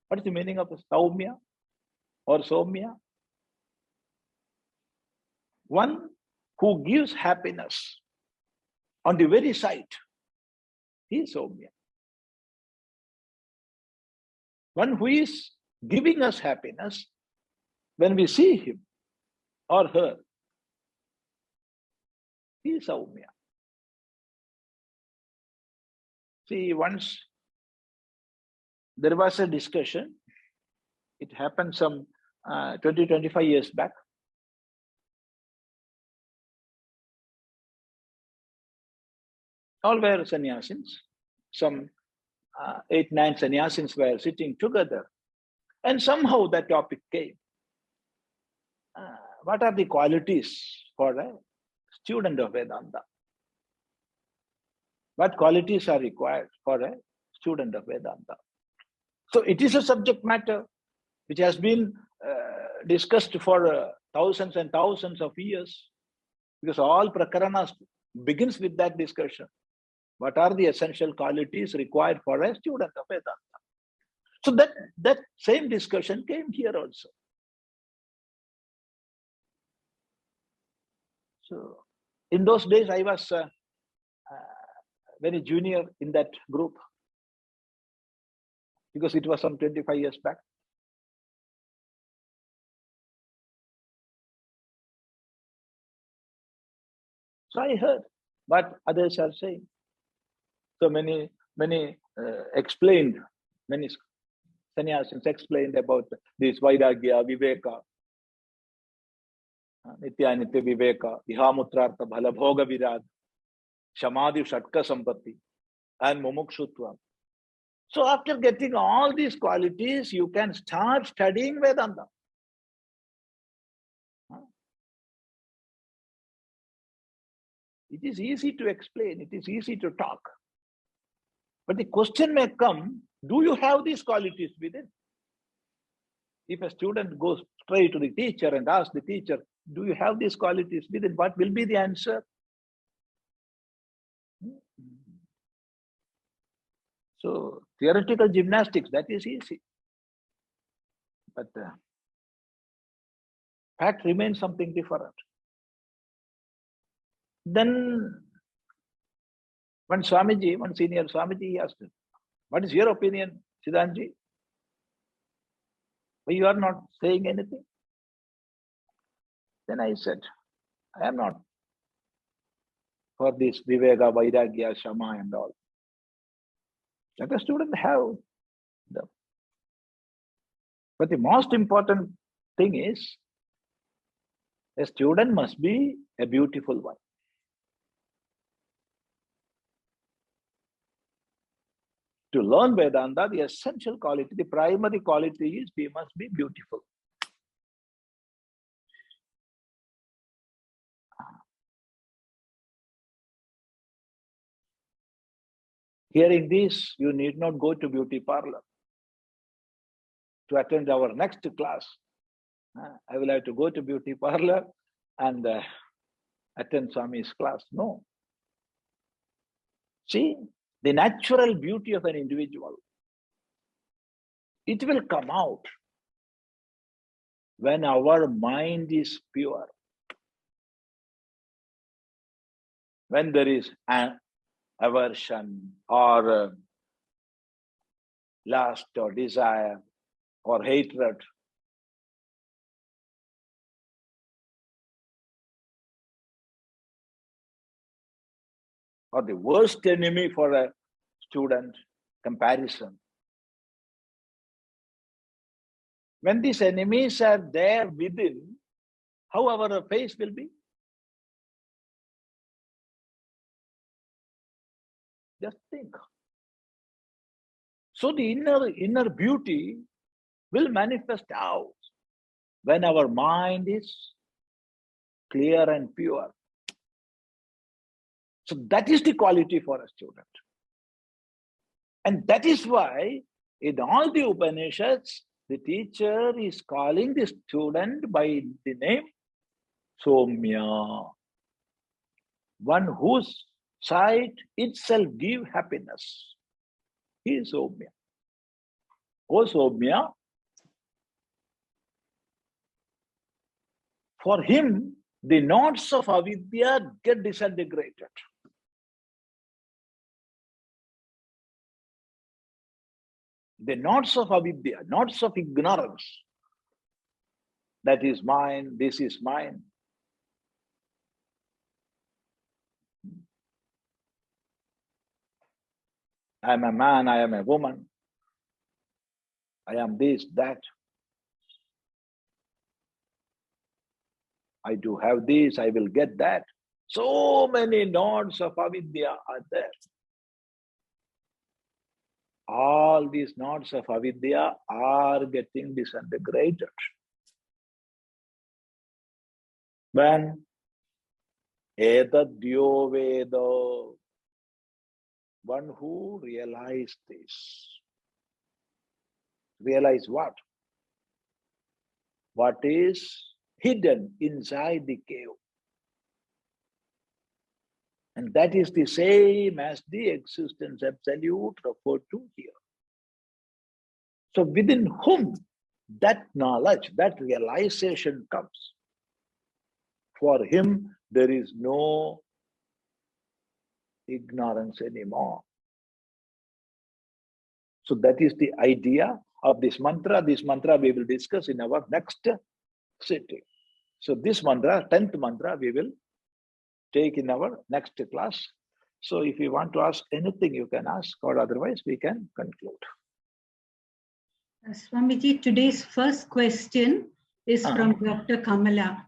What is the meaning of Saumya or Somya? One who gives happiness. on the very sight, he is Soumya. One who is giving us happiness when we see him or her, he is Soumya. See, once there was a discussion, it happened some 20-25 years back. All were sannyasins. Some 8-9 sannyasins were sitting together. And somehow that topic came. What are the qualities for a student of Vedanta? What qualities are required for a student of Vedanta? So it is a subject matter which has been discussed for thousands and thousands of years, because all prakaranas begins with that discussion. What are the essential qualities required for a student of Vedanta? So that same discussion came here also. So in those days, I was very junior in that group, because it was some 25 years back. So I heard what others are saying. So many explained, many sannyasins explained about this vairagya, viveka, nitya viveka, ihamutrartha bhala bhoga virad, shamadhi shatka sampatti, and mumukshutva. So after getting all these qualities, you can start studying Vedanta. It is easy to explain, it is easy to talk. But the question may come, do you have these qualities within? If a student goes straight to the teacher and asks the teacher, do you have these qualities within? What will be the answer? So theoretical gymnastics, that is easy. But fact remains something different. Then one Swamiji, one senior Swamiji asked him, what is your opinion, Chidanji? Why you are not saying anything? Then I said, I am not for this viveka, vairagya, shama and all. Let a student have them. But the most important thing is, a student must be a beautiful one. To learn Vedanta, the essential quality, the primary quality is we must be beautiful. Hearing this, you need not go to beauty parlor to attend our next class. I will have to go to beauty parlor and attend Swami's class. No. See, the natural beauty of an individual, it will come out when our mind is pure. When there is an aversion or lust or desire or hatred, or the worst enemy for a student, comparison. When these enemies are there within, how our face will be? Just think. So the inner beauty will manifest out when our mind is clear and pure. So that is the quality for a student. And that is why in all the Upanishads, the teacher is calling the student by the name Soumya, one whose sight itself gives happiness. He is Soumya. O Soumya, for him, the knots of avidya get disintegrated. the knots of avidya, knots of ignorance. That is mine, this is mine. I am a man, I am a woman. I am this, that. I do have this, I will get that. So many knots of avidya are there. All these knots of avidya are getting disintegrated when etadyo veda, one who realized this. Realize what? What is hidden inside the cave. And that is the same as the existence absolute referred to here. So within whom that knowledge, that realization comes, for him there is no ignorance anymore. So that is the idea of this mantra. This mantra we will discuss in our next sitting. So this mantra, 10th mantra, we will take in our next class. So if you want to ask anything, you can ask, or otherwise we can conclude. Swamiji, today's first question is from Dr. Kamala.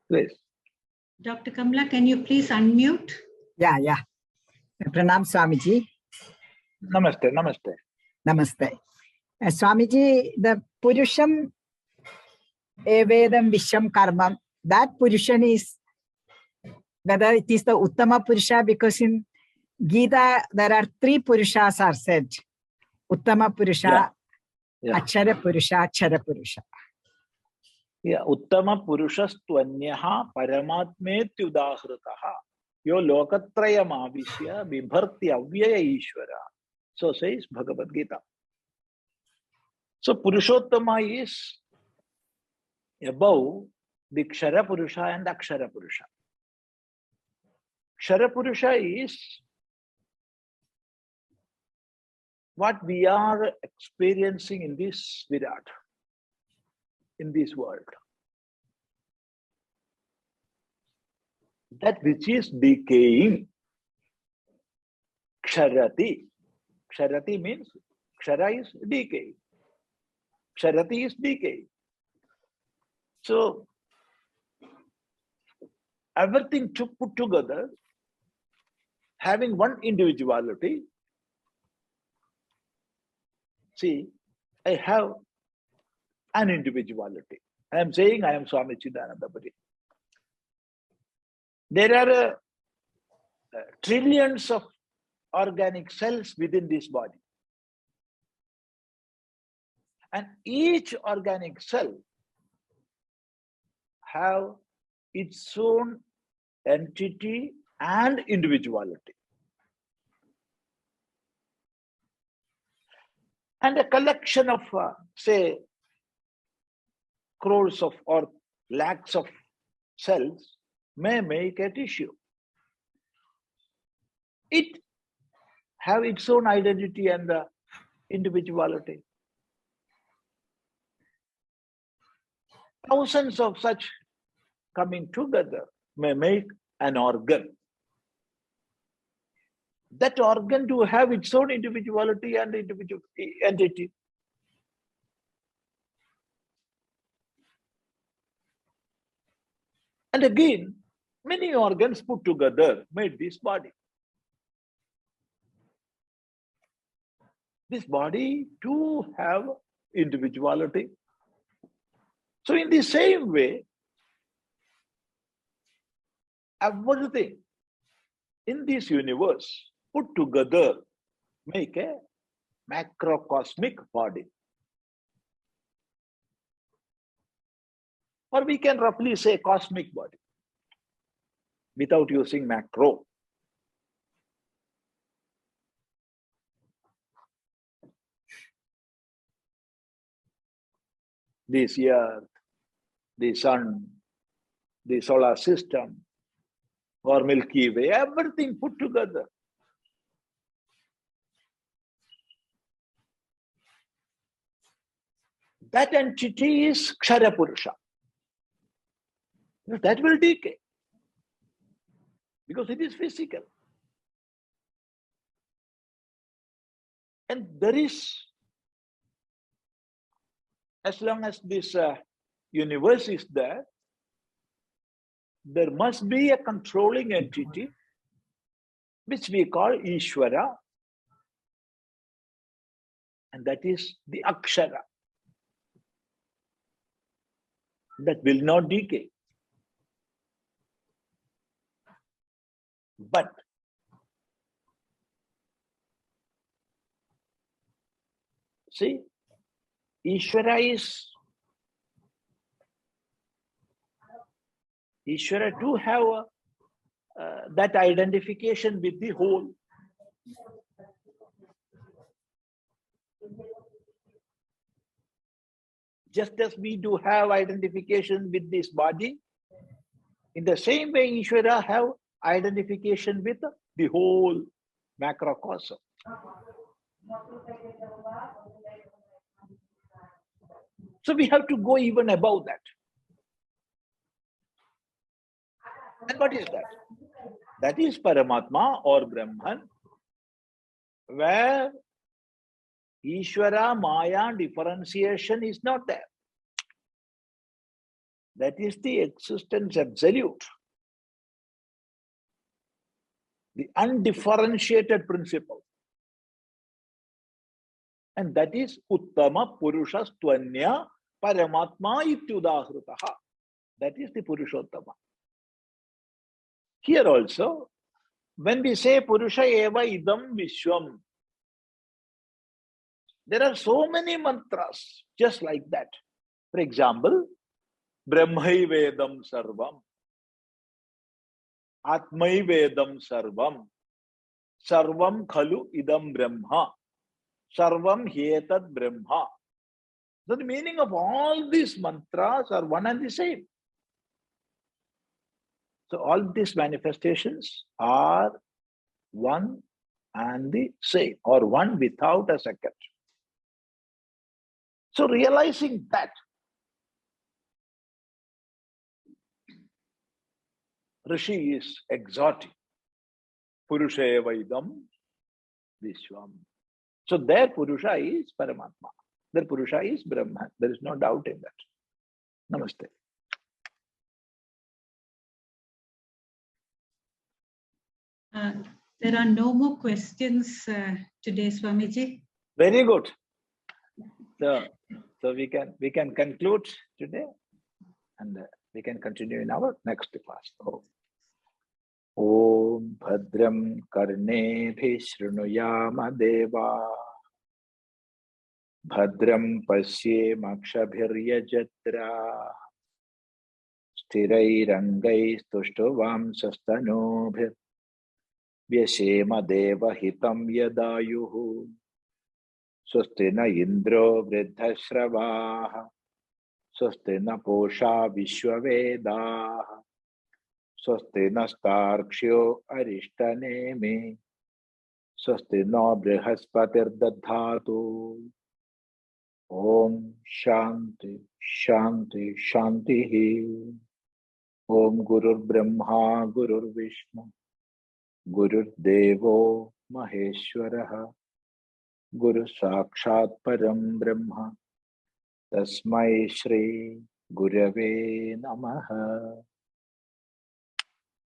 Please. Dr. Kamala, can you please unmute? Yeah. Pranam Swamiji. Namaste, namaste. Namaste. Swamiji, the Purusham Evedam Visham Karmam, that Purushan is, whether it is the Uttama Purusha, because in Gita there are 3 Purushas are said. Uttama Purusha, Akshara Purusha, Akshara Purusha. Yeah, Uttama Purushastvanyaha Paramatmetyudahrataha Yo Lokatrayam Avishya Vibharti Avyaya Ishvara. So says Bhagavad Gita. So Purushottama is above the Kshara Purusha and Akshara Purusha. Kshara Purusha is what we are experiencing in this Virat, in this world. That which is decaying. Ksharati. Ksharati means, Kshara is decay. Ksharati is decay. So, everything to put together, having one individuality. See, I have an individuality. I am saying I am Swami Chidananda Puri. There are trillions of organic cells within this body. And each organic cell have its own entity and individuality. And a collection of, say, crores of or lakhs of cells may make a tissue. It have its own identity and individuality. Thousands of such coming together may make an organ. That organ to have its own individuality and individual entity. And again, many organs put together made this body. This body too have individuality. So in the same way, everything in this universe put together make a macrocosmic body. Or we can roughly say cosmic body without using macro. This earth, the sun, the solar system, or Milky Way, everything put together that entity is Kshara Purusha. That will decay because it is physical. And there is, as long as this universe is there must be a controlling entity which we call Ishvara, and that is the Akshara. That will not decay. But see, Ishvara do have that identification with the whole. Just as we do have identification with this body, in the same way Ishvara have identification with the whole macrocosm. So we have to go even above that. And what is that? That is Paramatma or Brahman, where Ishvara, Maya differentiation is not there. That is the existence absolute. The undifferentiated principle. And that is Uttama Purusha Stvanya Paramatma Ityudahrutaha. That is the Purushottama. Here also, when we say Purusha Eva Idam Vishwam, there are so many mantras just like that. For example, Brahmai Vedam Sarvam, Atmai Vedam Sarvam, Sarvam Khalu Idam Brahma, Sarvam Hyetat Brahma. So the meaning of all these mantras are one and the same. So all these manifestations are one and the same, or one without a second. So realizing that, Rishi is exhorting Purusha Eva Idam Vishwam. So their Purusha is Paramatma. Their Purusha is Brahman. There is no doubt in that. Namaste. There are no more questions today, Swamiji. Very good. So we can conclude today, and we can continue in our next class. Om Bhadram Karnebhi Shrunuyama Deva Bhadram Pasye Makshabhiryajatra Sthirairangai Stushtovam Sastanobhir Vyashema Deva Hitam Yadayuhu Swasti na Indro Vridhashravaha Swasti na Posha Vishwavedaha Swasti nastarkshyo arishtaneme Swasti no Brihaspatir Dadhatu. Om Shanti Shanti Shanti. Om Gurur Brahma Gurur Vishnu Gurur Devo Maheshwaraha Guru Sakshat Param Brahma Tasmai Shri Gurave Namaha.